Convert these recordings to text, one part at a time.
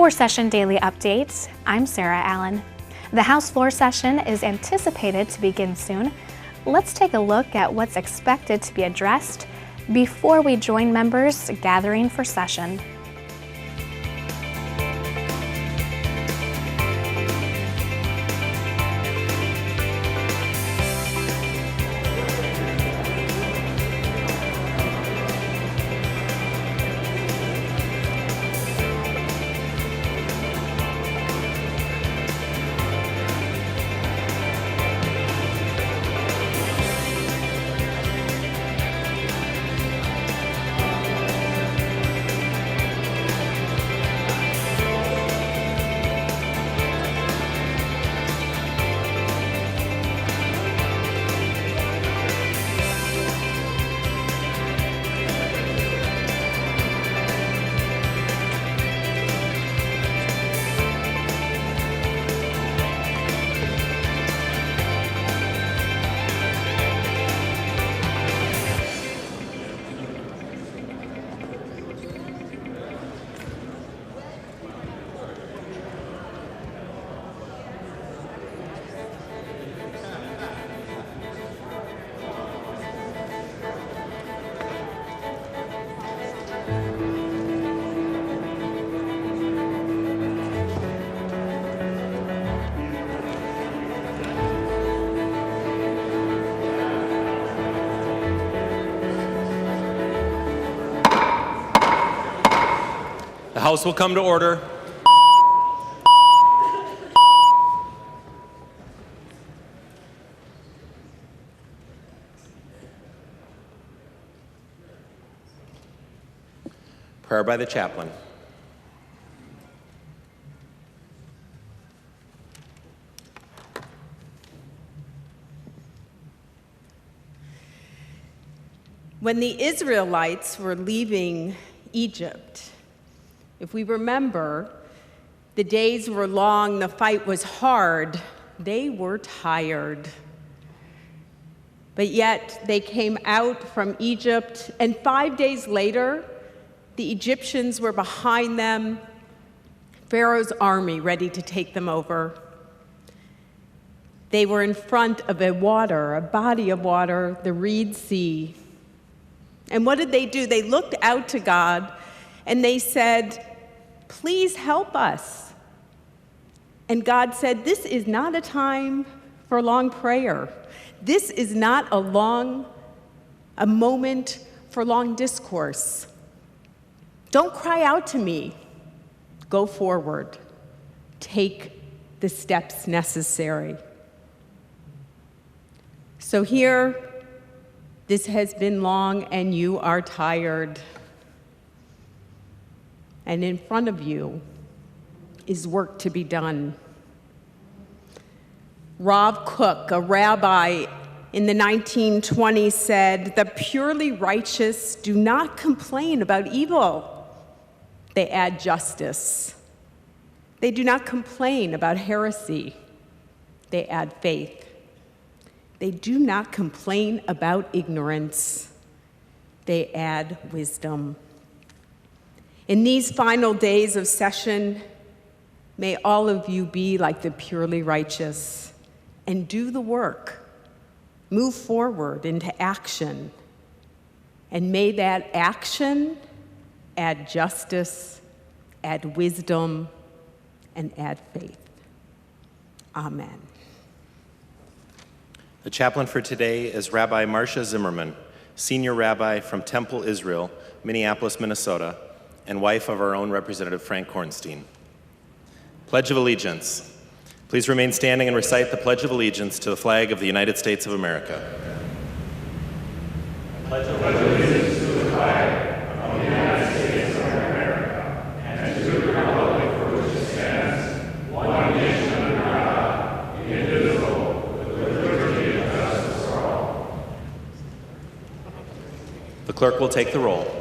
For Session Daily Updates, I'm Sarah Allen. The House floor session is anticipated to begin soon. Let's take a look at what's expected to be addressed before we join members gathering for session. The House will come to order. Prayer by the chaplain. When the Israelites were leaving Egypt, if we remember, the days were long, the fight was hard, they were tired. But yet they came out from Egypt, and 5 days later, the Egyptians were behind them, Pharaoh's army ready to take them over. They were in front of a body of water, the Red Sea. And what did they do? They looked out to God and they said, "Please help us." And God said, "This is not a time for long prayer. This is not a moment for long discourse. Don't cry out to me. Go forward. Take the steps necessary." So here, this has been long and you are tired. And in front of you is work to be done. Rav Kook, a rabbi in the 1920s, said, "The purely righteous do not complain about evil. They add justice. They do not complain about heresy. They add faith. They do not complain about ignorance. They add wisdom." In these final days of session, may all of you be like the purely righteous and do the work. Move forward into action. And may that action add justice, add wisdom, and add faith. Amen. The chaplain for today is Rabbi Marcia Zimmerman, senior rabbi from Temple, Israel, Minneapolis, Minnesota, and wife of our own Representative Frank Kornstein. Pledge of Allegiance. Please remain standing and recite the Pledge of Allegiance to the flag of the United States of America. I pledge allegiance to the flag of the United States of America and to the republic for which it stands, one nation under God, indivisible, with liberty and justice for all. The clerk will take the roll.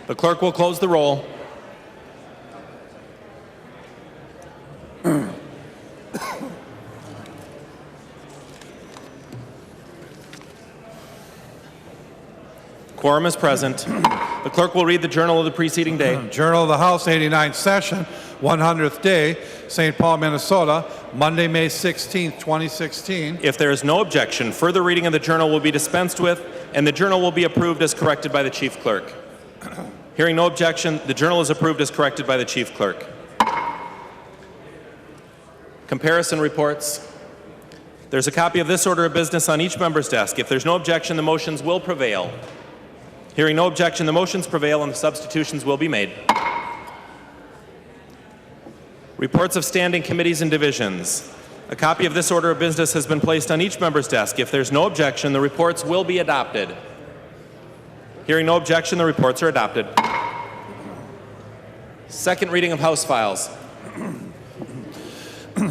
The clerk will close the roll. Quorum is present. The clerk will read the journal of the preceding day. Journal of the House, 89th session, 100th day, St. Paul, Minnesota, Monday, May 16, 2016. If there is no objection, further reading of the journal will be dispensed with, and the journal will be approved as corrected by the chief clerk. Hearing no objection, the journal is approved as corrected by the chief clerk. Comparison reports. There's a copy of this order of business on each member's desk. If there's no objection, the motions will prevail. Hearing no objection, the motions prevail and the substitutions will be made. Reports of standing committees and divisions. A copy of this order of business has been placed on each member's desk. If there's no objection, the reports will be adopted. Hearing no objection, the reports are adopted. Second reading of House files.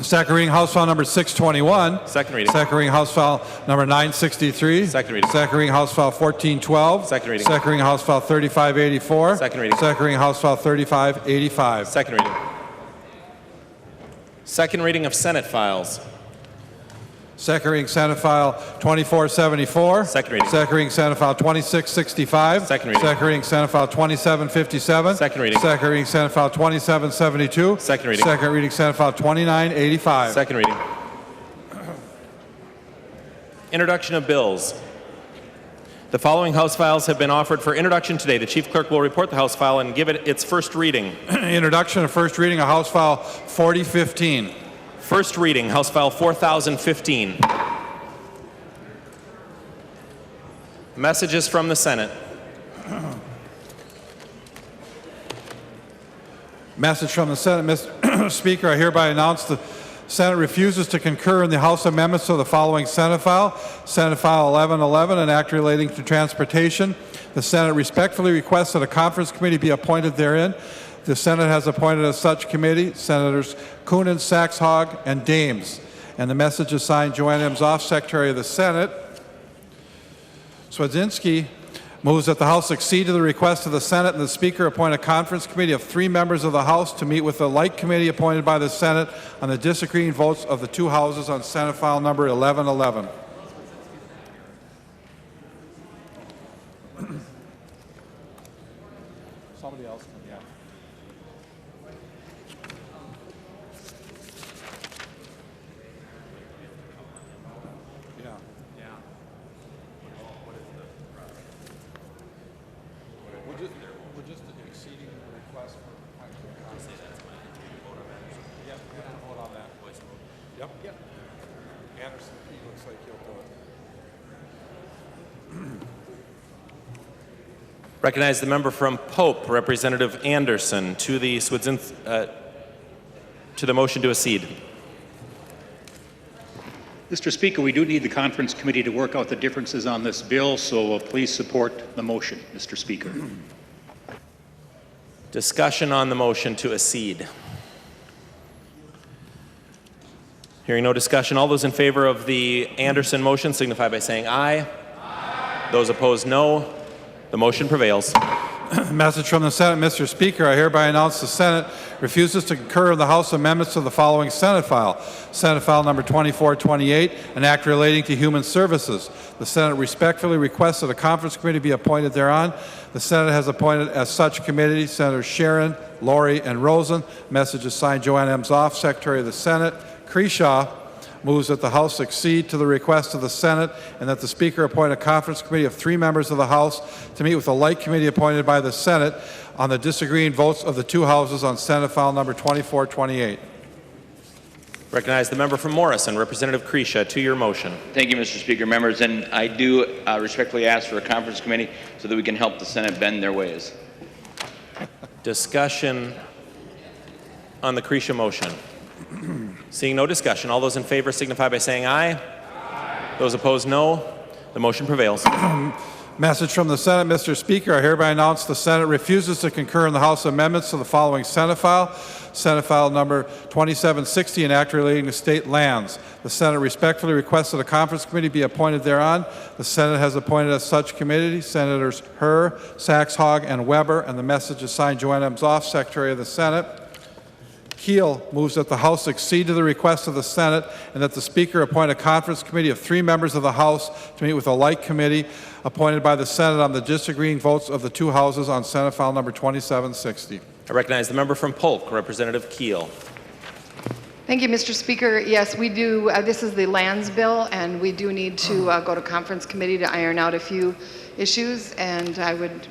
Second reading House File number 621. Second reading. Second reading House File number 963. Second reading. Second reading House File 1412. Second reading. Second reading House File 3584. Second reading. Second reading House File 3585. Second reading. Second reading of Senate files. Second reading Senate File 2474. Second reading. Second reading Senate File 2665. Second reading. Second reading Senate File 2757. Second reading. Second reading Senate File 2772. Second reading. Second reading Senate File 2985. Second reading. Introduction of bills. The following House files have been offered for introduction today. The Chief Clerk will report the House file and give it its first reading. Introduction and first reading of House File 4015. First reading, House File 4015. Messages from the Senate. Message from the Senate. Mr. Speaker, I hereby announce the Senate refuses to concur in the House amendments to the following Senate File. Senate File 1111, an act relating to transportation. The Senate respectfully requests that a conference committee be appointed therein. The Senate has appointed as such committee Senators Coonan, Saxhog, and Dames. And the message is signed Joanne Emshoff, Secretary of the Senate. Swedzinski moves that the House accede to the request of the Senate and the Speaker appoint a conference committee of 3 members of the House to meet with the like committee appointed by the Senate on the disagreeing votes of the 2 houses on Senate File number 1111. Somebody else, yeah. We're just exceeding the request for Yep, we have to vote on that. Yep. Anderson, he looks like he'll do it. Recognize the member from Pope, Representative Anderson, to the motion to accede. Mr. Speaker, we do need the conference committee to work out the differences on this bill, so please support the motion, Mr. Speaker. Discussion on the motion to accede. Hearing no discussion, all those in favor of the Anderson motion signify by saying aye. Aye. Those opposed, no. The motion prevails. Message from the Senate. Mr. Speaker, I hereby announce the Senate refuses to concur in the House amendments to the following Senate File. Senate File number 2428, an act relating to human services. The Senate respectfully requests that a conference committee be appointed thereon. The Senate has appointed as such committee Senators Sharon, Laurie, and Rosen. Message is signed Joanne Emshoff, Secretary of the Senate. Creshaw moves that the House accede to the request of the Senate and that the Speaker appoint a conference committee of 3 members of the House to meet with a like committee appointed by the Senate on the disagreeing votes of the 2 houses on Senate File number 2428. Recognize the member from Morrison, Representative Creshaw, to your motion. Thank you, Mr. Speaker. Members, and I do respectfully ask for a conference committee so that we can help the Senate bend their ways. Discussion on the Creshaw motion. Seeing no discussion, all those in favor signify by saying aye. Aye. Those opposed, no. The motion prevails. Message from the Senate. Mr. Speaker, I hereby announce the Senate refuses to concur in the House amendments to the following Senate File. Senate File number 2760, an act relating to state lands. The Senate respectfully requests that a conference committee be appointed thereon. The Senate has appointed as such committee Senators Herr, Saxhog, and Weber, and the message is signed Joanne Emshoff, Secretary of the Senate. Keel moves that the House accede to the request of the Senate and that the Speaker appoint a conference committee of 3 members of the House to meet with a like committee appointed by the Senate on the disagreeing votes of the 2 houses on Senate File number 2760. I recognize the member from Polk, Representative Keel. Thank you, Mr. Speaker. Yes, we do. This is the lands bill, and we do need to go to conference committee to iron out a few issues, and I would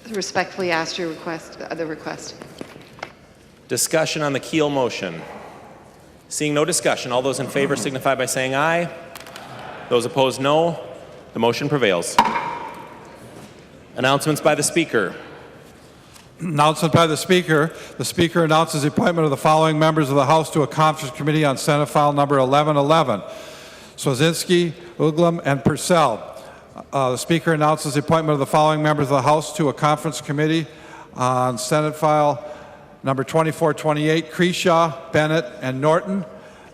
respectfully ask your request, the request. Discussion on the Keel motion. Seeing no discussion, all those in favor signify by saying aye. Those opposed, no. The motion prevails. Announcements by the Speaker. Announcement by the Speaker. The Speaker announces the appointment of the following members of the House to a conference committee on Senate File number 1111. Swedzinski, Uglum, and Purcell. The Speaker announces the appointment of the following members of the House to a conference committee on Senate File number 2428, Creshaw, Bennett, and Norton.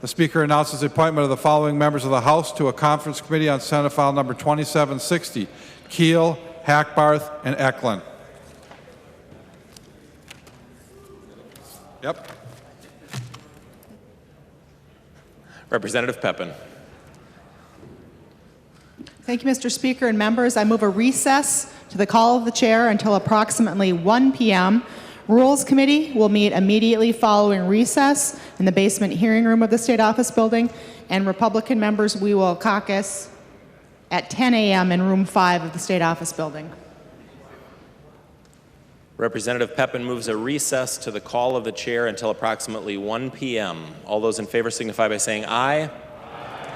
The Speaker announces the appointment of the following members of the House to a conference committee on Senate File number 2760, Keel, Hackbarth, and Eklund. Yep. Representative Pepin. Thank you, Mr. Speaker and members. I move a recess to the call of the chair until approximately 1 p.m. Rules Committee will meet immediately following recess in the basement hearing room of the State Office Building, and Republican members, we will caucus at 10 a.m. in room 5 of the State Office Building. Representative Pepin moves a recess to the call of the chair until approximately 1 p.m. All those in favor signify by saying aye.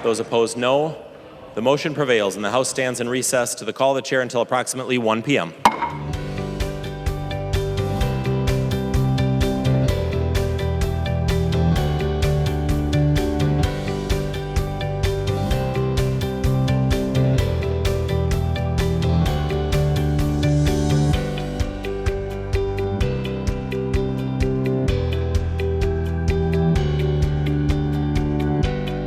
Those opposed, no. The motion prevails, and the House stands in recess to the call of the chair until approximately 1 p.m.